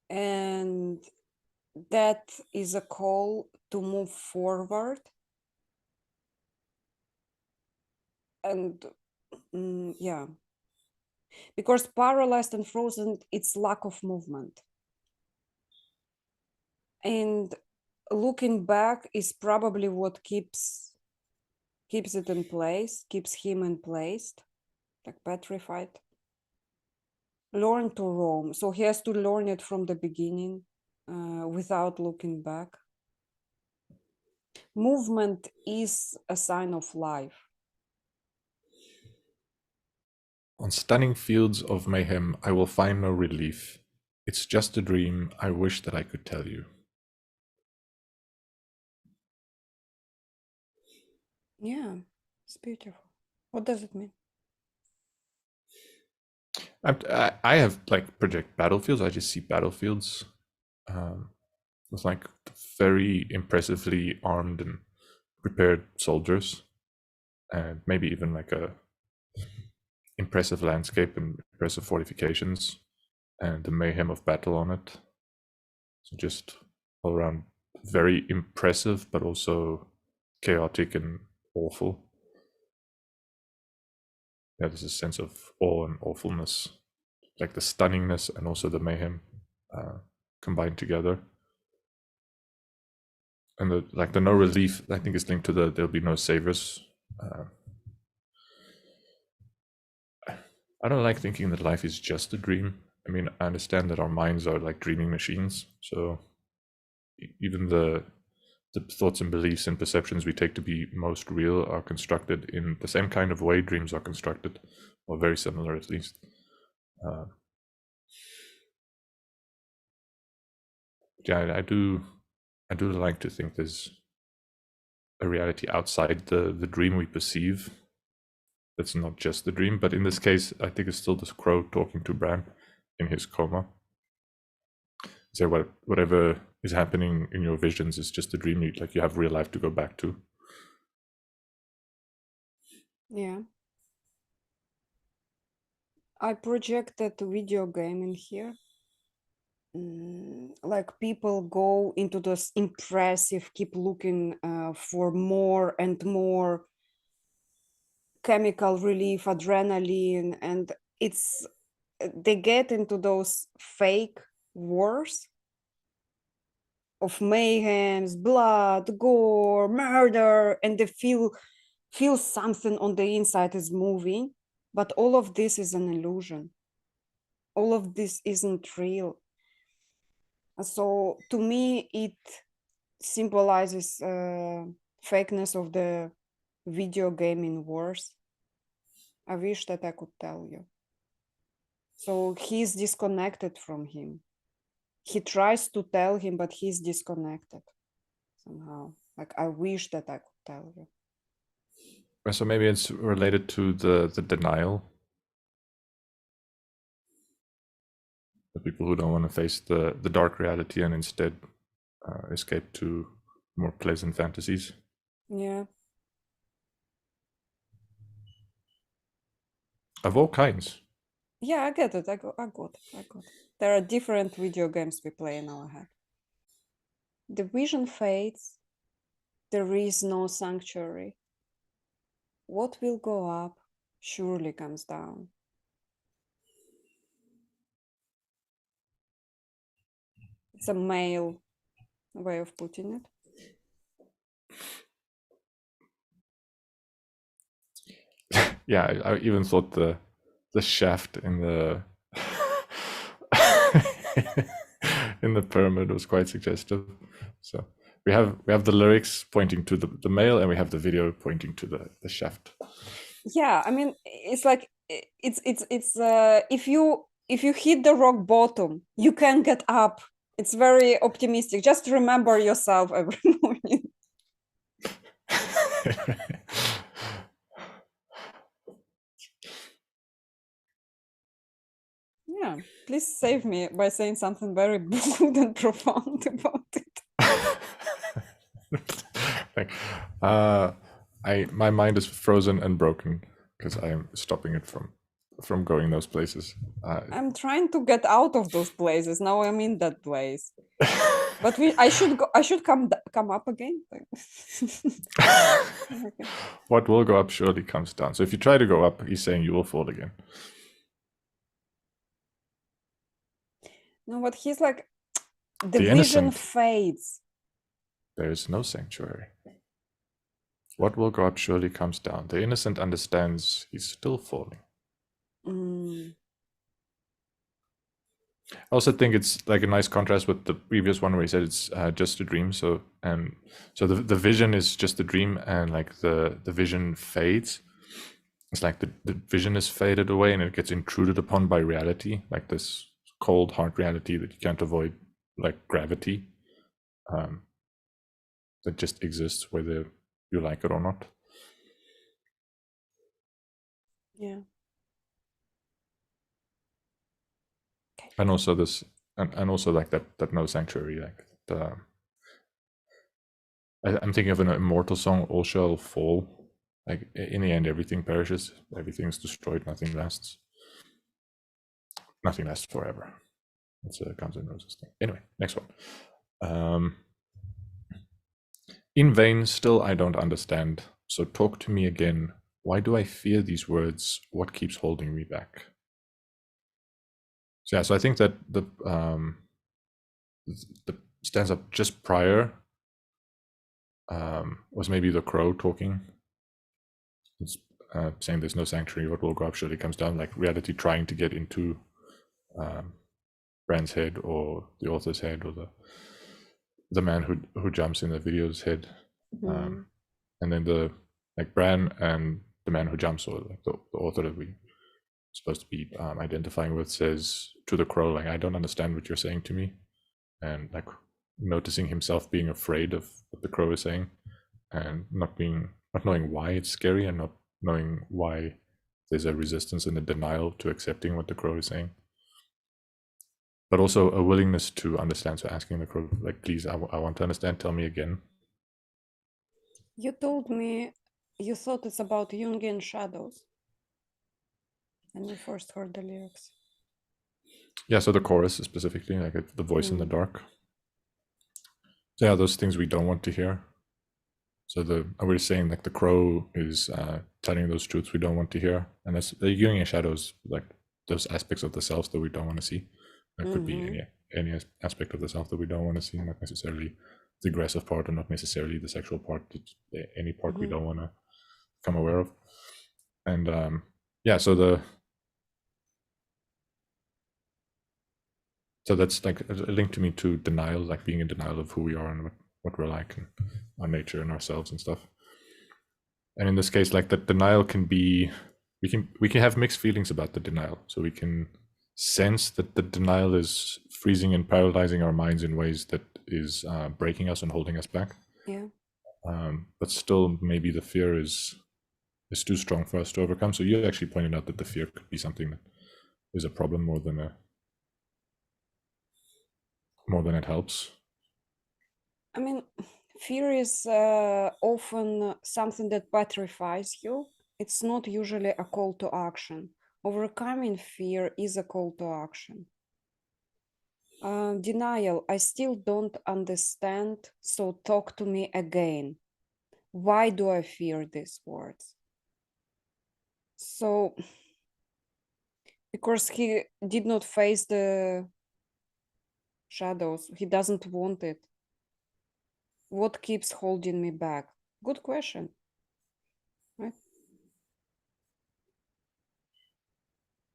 And that is a call to move forward. And yeah, because paralyzed and frozen, it's lack of movement. And looking back is probably what keeps it in place, keeps him in place, like petrified. Learn to roam. So he has to learn it from the beginning without looking back. Movement is a sign of life. On stunning fields of mayhem, I will find no relief. It's just a dream. I wish that I could tell you. Yeah, it's beautiful. What does it mean? I have like project battlefields. I just see battlefields with like very impressively armed and prepared soldiers, and maybe even like a impressive landscape and impressive fortifications, and the mayhem of battle on it. So just all around very impressive, but also chaotic and awful. Yeah, there's a sense of awe and awfulness, like the stunningness and also the mayhem. combined together. And the no relief, I think, is linked to there'll be no saviors. I don't like thinking that life is just a dream. I mean, I understand that our minds are like dreaming machines, so even the thoughts and beliefs and perceptions we take to be most real are constructed in the same kind of way dreams are constructed, or very similar at least. Yeah, I do like to think there's a reality outside the dream we perceive that's not just the dream. But in this case, I think it's still this crow talking to Bram in his coma. So whatever is happening in your visions is just a dream. You have real life to go back to. Yeah. I projected a video game in here. Like people go into this impressive, keep looking for more and more chemical relief, adrenaline, and they get into those fake wars of mayhems, blood, gore, murder, and they feel something on the inside is moving, but all of this is an illusion. All of this isn't real. So to me, it symbolizes fakeness of the video game in wars. I wish that I could tell you. So he's disconnected from him. He tries to tell him, but he's disconnected somehow. Like, I wish that I could tell you. So maybe it's related to the denial. The people who don't want to face the dark reality and instead escape to more pleasant fantasies. Yeah. Of all kinds. Yeah, I get it. I got it. There are different video games we play in our head. The vision fades. There is no sanctuary. What will go up surely comes down. It's a male way of putting it. Yeah, I even thought the shaft in the in the pyramid was quite suggestive. So we have the lyrics pointing to the male, and we have the video pointing to the shaft. Yeah, I mean, it's like it's if you hit the rock bottom, you can get up. It's very optimistic. Just remember yourself every morning. Yeah, please save me by saying something very bold and profound about it. My mind is frozen and broken because I am stopping it from going those places. I'm trying to get out of those places. Now I'm in that place. But I should come up again. Okay. What will go up surely comes down. So if you try to go up, he's saying you will fall again. No, but he's like, the vision fades. There is no sanctuary. What will go up surely comes down. The innocent understands he's still falling. I also think it's like a nice contrast with the previous one where he said it's just a dream. So the vision is just a dream, and like the vision fades. It's like the vision is faded away and it gets intruded upon by reality, like this cold, hard reality that you can't avoid, like gravity, that just exists whether you like it or not. Yeah. And also this, and also like that no sanctuary, like I'm thinking of an Immortal song, all shall fall. Like in the end, everything perishes, everything's destroyed, nothing lasts. Nothing lasts forever. That's a Guns N' Roses thing. Anyway, next one. In vain, still I don't understand. So talk to me again. Why do I fear these words? What keeps holding me back? So yeah, so I think that the stanza just prior was maybe the crow talking. It's saying there's no sanctuary, what will go up surely comes down, like reality trying to get into Bran's head or the author's head or the man who jumps in the video's head. And then the like Bran and the man who jumps, or like the author that we supposed to be identifying with, says to the crow, like, I don't understand what you're saying to me, and like noticing himself being afraid of what the crow is saying, and not knowing why it's scary, and not knowing why there's a resistance and a denial to accepting what the crow is saying, but also a willingness to understand. So asking the crow, like, please, I want to understand, tell me again. You told me you thought it's about Jungian shadows when you first heard the lyrics. Yeah, so the chorus is specifically like the voice in the dark. So yeah, those things we don't want to hear. So we're saying like the crow is telling those truths we don't want to hear, and that's the Jungian shadows, like those aspects of the self that we don't want to see. That could be any aspect of the self that we don't want to see, not necessarily the aggressive part, or not necessarily the sexual part, any part we don't want to become aware of. And yeah, so that's like a link to me to denial, like being in denial of who we are and what we're like, and our nature and ourselves and stuff. And in this case, like that denial can be, we can have mixed feelings about the denial. So we can sense that the denial is freezing and paralyzing our minds in ways that is breaking us and holding us back. Yeah. But still, maybe the fear is too strong for us to overcome. So you actually pointed out that the fear could be something that is a problem more than it helps. I mean, fear is often something that petrifies you. It's not usually a call to action. Overcoming fear is a call to action. Denial, I still don't understand, so talk to me again. Why do I fear these words? So, because he did not face the shadows, he doesn't want it. What keeps holding me back? Good question. Right?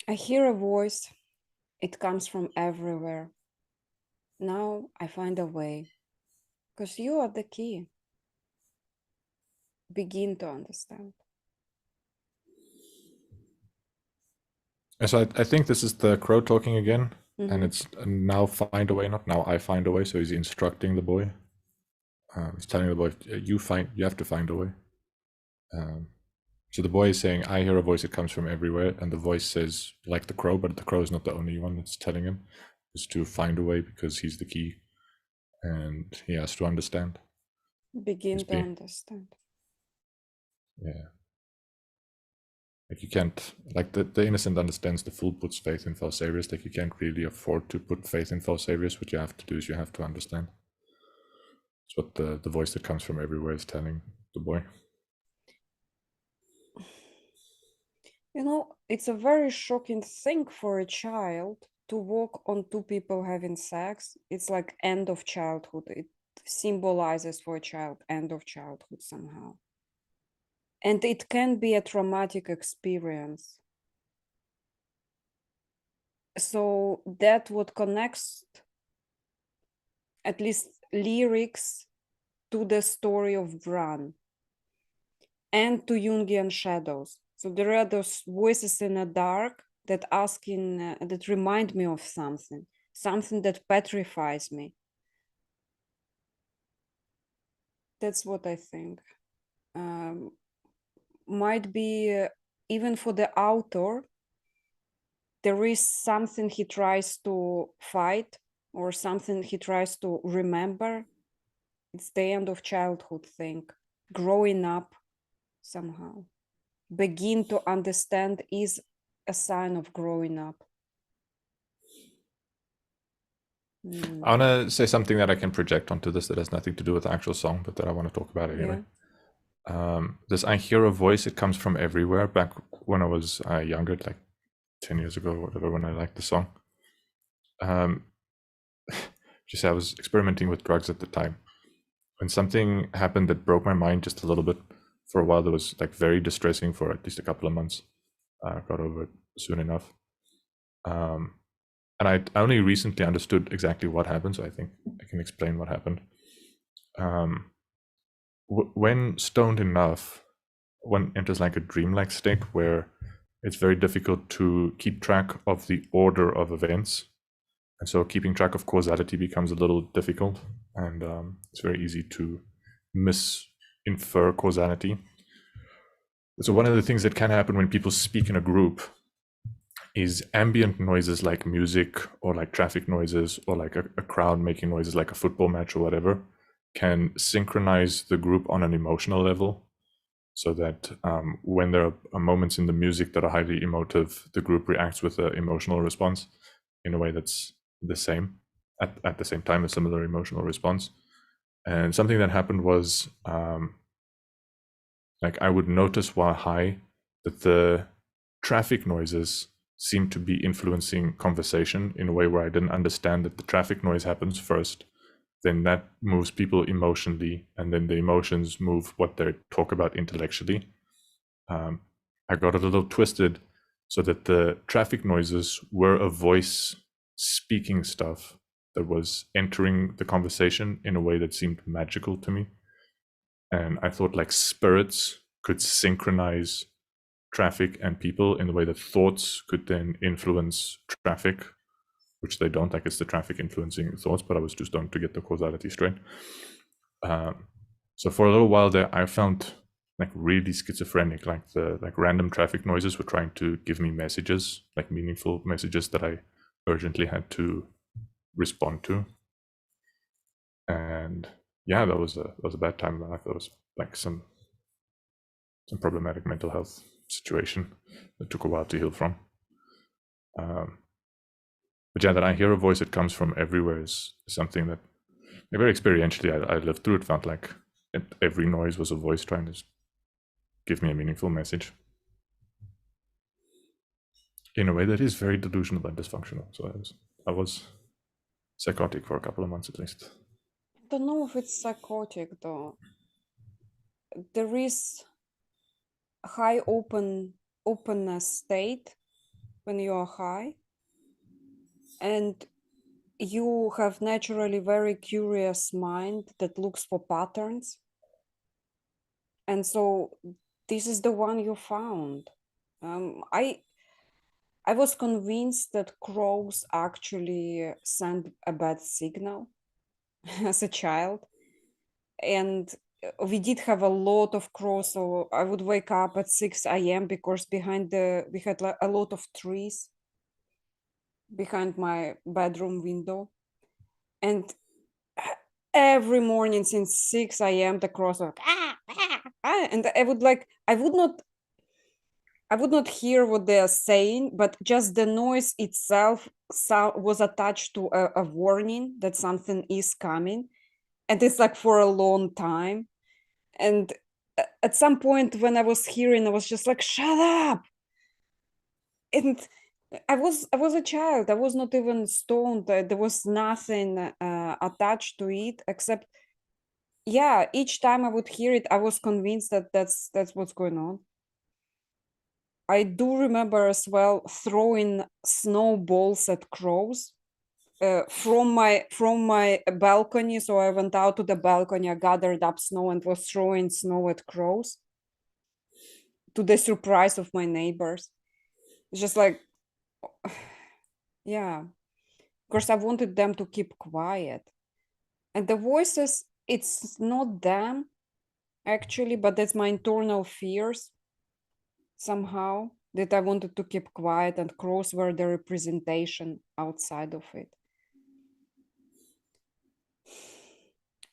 I hear a voice. It comes from everywhere. Now I find a way. Because you are the key. Begin to understand. And so I think this is the crow talking again. And it's now find a way, not now I find a way. So he's instructing the boy. He's telling the boy, you have to find a way. So the boy is saying, I hear a voice that comes from everywhere. And the voice says, like the crow, but the crow is not the only one that's telling him, is to find a way, because he's the key. And he has to understand. Begin to understand. Yeah. Like you can't, like the innocent understands, the fool puts faith in false saviors. Like you can't really afford to put faith in false saviors. What you have to do is you have to understand. It's what the voice that comes from everywhere is telling the boy. You know, it's a very shocking thing for a child to walk on two people having sex. It's like end of childhood. It symbolizes for a child end of childhood somehow. And it can be a traumatic experience. So that what connects at least lyrics to the story of Bran and to Jungian shadows. So there are those voices in the dark that that remind me of something that petrifies me. That's what I think. Might be even for the author, there is something he tries to fight or something he tries to remember. It's the end of childhood thing, growing up somehow. Begin to understand is a sign of growing up. I want to say something that I can project onto this that has nothing to do with the actual song, but that I want to talk about anyway. This I hear a voice, it comes from everywhere. Back when I was younger, like 10 years ago or whatever, when I liked the song, She said I was experimenting with drugs at the time. When something happened that broke my mind just a little bit for a while, that was like very distressing for at least a couple of months. I got over it soon enough. And I only recently understood exactly what happened, so I think I can explain what happened. When stoned enough, one enters like a dreamlike state where it's very difficult to keep track of the order of events. And so keeping track of causality becomes a little difficult, and it's very easy to misinfer causality. So one of the things that can happen when people speak in a group is ambient noises like music or like traffic noises or like a crowd making noises like a football match or whatever can synchronize the group on an emotional level, so that when there are moments in the music that are highly emotive, the group reacts with an emotional response in a way that's the same, at the same time, a similar emotional response. And something that happened was like I would notice while high that the traffic noises seemed to be influencing conversation in a way where I didn't understand that the traffic noise happens first, then that moves people emotionally, and then the emotions move what they talk about intellectually. I got a little twisted so that the traffic noises were a voice speaking stuff that was entering the conversation in a way that seemed magical to me. And I thought like spirits could synchronize traffic and people in the way that thoughts could then influence traffic, which they don't. Like it's the traffic influencing thoughts, but I was too stoned to get the causality straight. So for a little while there, I found like really schizophrenic, like the random traffic noises were trying to give me messages, like meaningful messages that I urgently had to respond to. And yeah, that was a bad time in my life. That was like some problematic mental health situation that took a while to heal from. But yeah, that I hear a voice that comes from everywhere is something that very experientially I lived through. It felt like every noise was a voice trying to give me a meaningful message in a way that is very delusional and dysfunctional. So I was psychotic for a couple of months at least. I don't know if it's psychotic though. There is a high openness state when you are high, and you have naturally very curious mind that looks for patterns. And so this is the one you found. I was convinced that crows actually send a bad signal as a child. And we did have a lot of crows, so I would wake up at 6 a.m. because we had a lot of trees behind my bedroom window. And every morning since 6 a.m. the crows were like, and I would not hear what they are saying, but just the noise itself was attached to a warning that something is coming. And it's like for a long time. And at some point when I was hearing, I was just like, shut up. And I was a child. I was not even stoned. There was nothing attached to it except, yeah, each time I would hear it, I was convinced that that's what's going on. I do remember as well throwing snowballs at crows from my balcony. So I went out to the balcony, I gathered up snow and was throwing snow at crows, to the surprise of my neighbors. It's just like, yeah, of course I wanted them to keep quiet. And the voices, it's not them actually, but that's my internal fears somehow, that I wanted to keep quiet, and crows were the representation outside of it.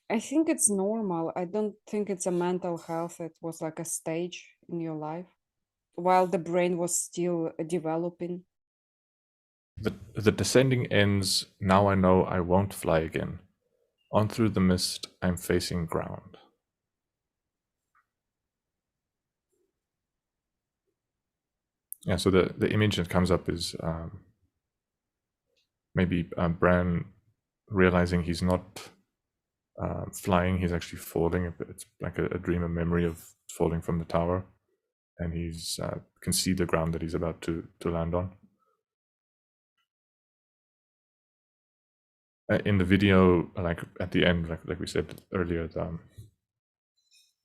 I think it's normal. I don't think it's a mental health. It was like a stage in your life while the brain was still developing. The descending ends. Now I know I won't fly again. On through the mist, I'm facing ground. Yeah, so the image that comes up is maybe Bran realizing he's not flying, he's actually falling. It's like a dream, a memory of falling from the tower, and he's can see the ground that he's about to land on. In the video, like at the end, like we said earlier,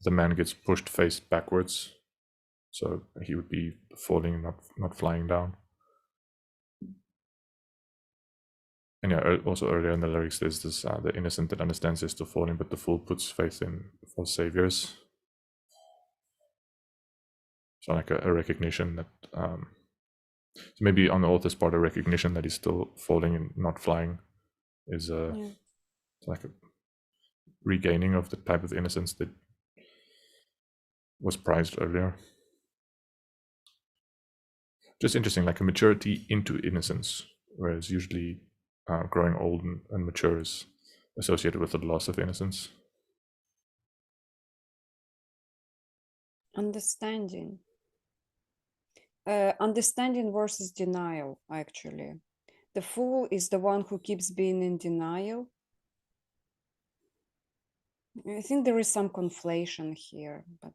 the man gets pushed face backwards, so he would be falling, not flying down. And yeah, also earlier in the lyrics, there's this: the innocent that understands is still falling, but the fool puts faith in false saviors. So like a recognition that, so maybe on the author's part, a recognition that he's still falling and not flying is like a regaining of the type of innocence that was prized earlier. Just interesting, like a maturity into innocence, whereas usually growing old and mature is associated with the loss of innocence. Understanding. Understanding versus denial, actually. The fool is the one who keeps being in denial. I think there is some conflation here, but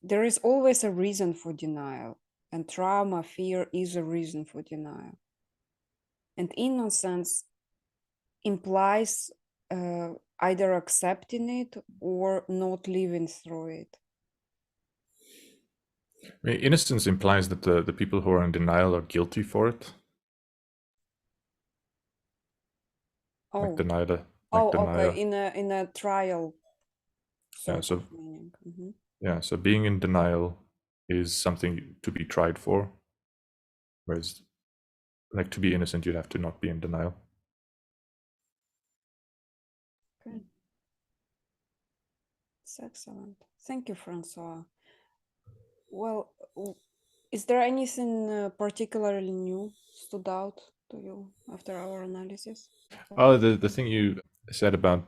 there is always a reason for denial, and trauma, fear is a reason for denial. And innocence implies either accepting it or not living through it. I mean, innocence implies that the people who are in denial are guilty for it. Oh, like denial. Okay. In a trial. Yeah. So meaning. Yeah. So being in denial is something to be tried for, whereas, like, to be innocent, you'd have to not be in denial. Okay. It's excellent. Thank you, Francois. Well, is there anything particularly new stood out to you after our analysis? Oh, the thing you said about,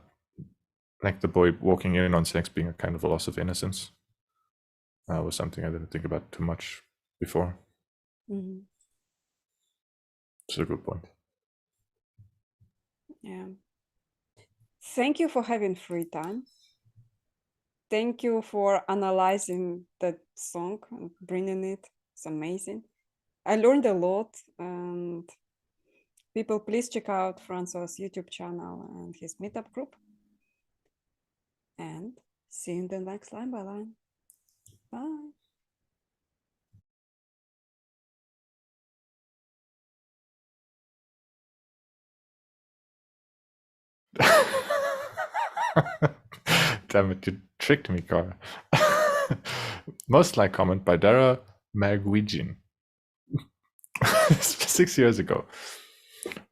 like, the boy walking in on sex being a kind of a loss of innocence was something I didn't think about too much before. Mm-hmm. It's a good point. Yeah. Thank you for having free time. Thank you for analyzing that song and bringing it. It's amazing. I learned a lot, and people, please check out Francois' YouTube channel and his meetup group. And see you in the next line by line. Bye. Damn it, you tricked me, Cara. Most like comment by Dara Magwijin. 6 years ago.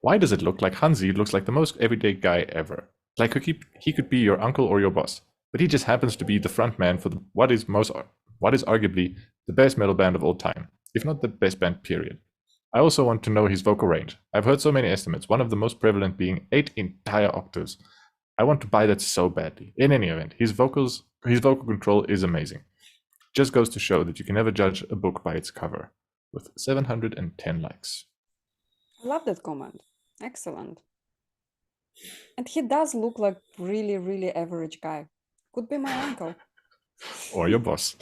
Why does it look like Hansi looks like the most everyday guy ever? Like he could be your uncle or your boss, but he just happens to be the front man for what is arguably the best metal band of all time, if not the best band, period. I also want to know his vocal range. I've heard so many estimates, one of the most prevalent being 8 entire octaves. I want to buy that so badly. In any event, his vocal control is amazing. Just goes to show that you can never judge a book by its cover. With 710 likes. I love that comment. Excellent. And he does look like really, really average guy. Could be my uncle. Or your boss.